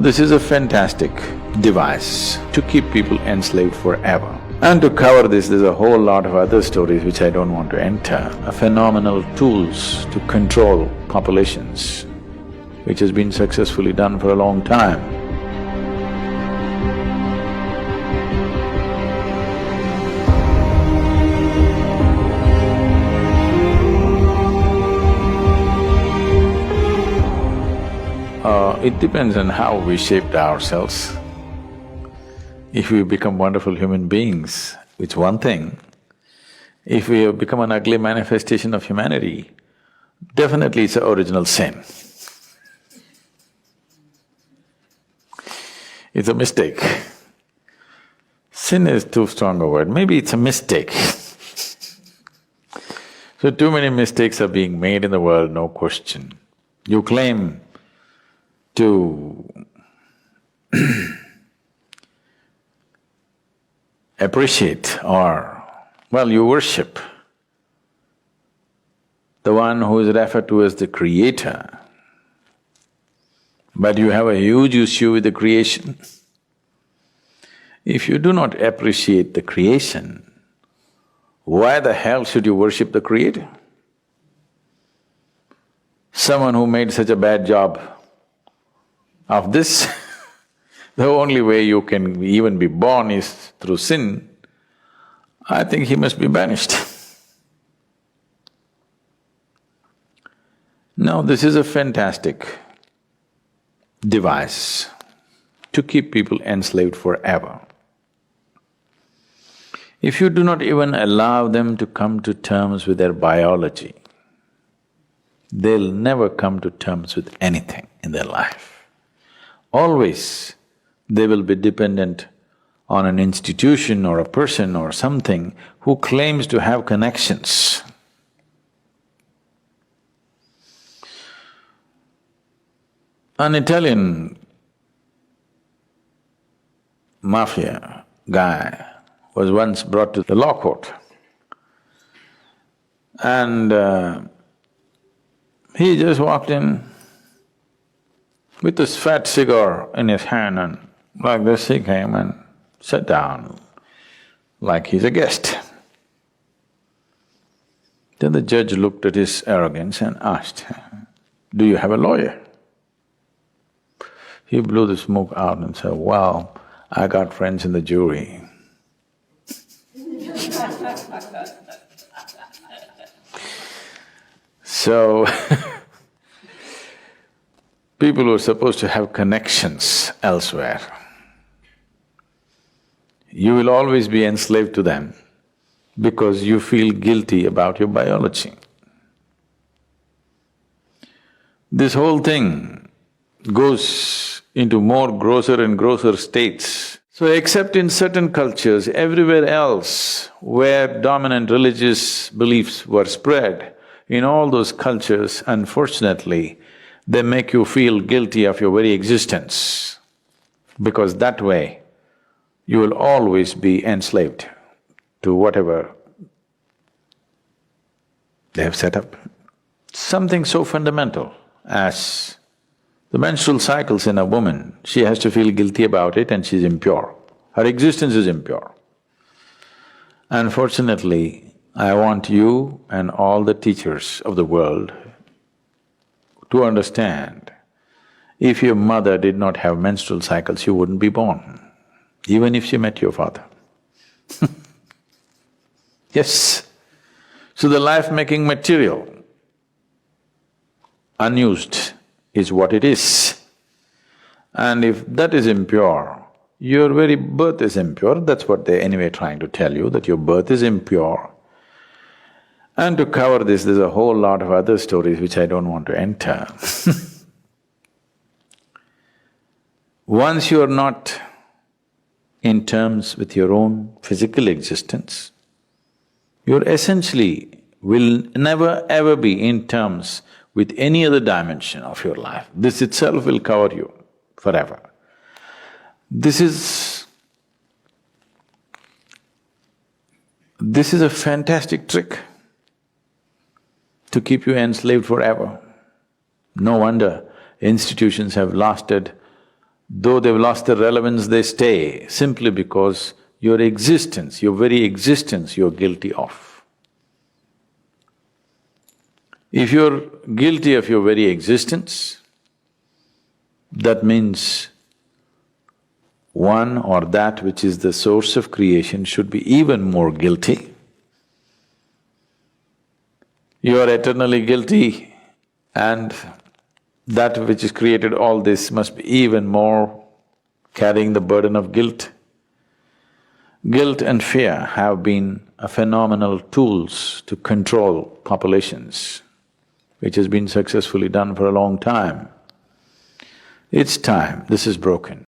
This is a fantastic device to keep people enslaved forever. And to cover this, there's a whole lot of other stories which I don't want to enter, phenomenal tools to control populations, which has been successfully done for a long time. It depends on how we shaped ourselves. If we become wonderful human beings, it's one thing. If we have become an ugly manifestation of humanity, definitely it's an original sin. It's a mistake. Sin is too strong a word, maybe it's a mistake. So too many mistakes are being made in the world, no question. You claim to appreciate or, well, you worship the one who is referred to as the creator, but you have a huge issue with the creation. If you do not appreciate the creation, why the hell should you worship the creator? Someone who made such a bad job of this, the only way you can even be born is through sin, I think he must be banished. Now, this is a fantastic device to keep people enslaved forever. If you do not even allow them to come to terms with their biology, they'll never come to terms with anything in their life. Always they will be dependent on an institution or a person or something who claims to have connections. An Italian mafia guy was once brought to the law court and he just walked in with this fat cigar in his hand and like this he came and sat down like he's a guest. Then the judge looked at his arrogance and asked, "Do you have a lawyer?" He blew the smoke out and said, "Well, I got friends in the jury." So people who are supposed to have connections elsewhere, you will always be enslaved to them because you feel guilty about your biology. This whole thing goes into more grosser and grosser states. So except in certain cultures, everywhere else where dominant religious beliefs were spread, in all those cultures, unfortunately, they make you feel guilty of your very existence, because that way you will always be enslaved to whatever they have set up. Something so fundamental as the menstrual cycles in a woman, she has to feel guilty about it and she's impure. Her existence is impure. Unfortunately, I want you and all the teachers of the world to understand, if your mother did not have menstrual cycles, you wouldn't be born, even if she met your father. Yes. So the life-making material, unused, is what it is. And if that is impure, your very birth is impure, that's what they're anyway trying to tell you, that your birth is impure. And to cover this, there's a whole lot of other stories which I don't want to enter. Once you are not in terms with your own physical existence, you essentially will never ever be in terms with any other dimension of your life. This itself will cover you forever. This is a fantastic trick to keep you enslaved forever. No wonder institutions have lasted Though they've lost their relevance, they stay simply because your existence, your very existence, you're guilty of. If you're guilty of your very existence, that means one or that which is the source of creation should be even more guilty. You are eternally guilty, and that which has created all this must be even more carrying the burden of guilt. Guilt and fear have been a phenomenal tools to control populations, which has been successfully done for a long time. It's time this is broken.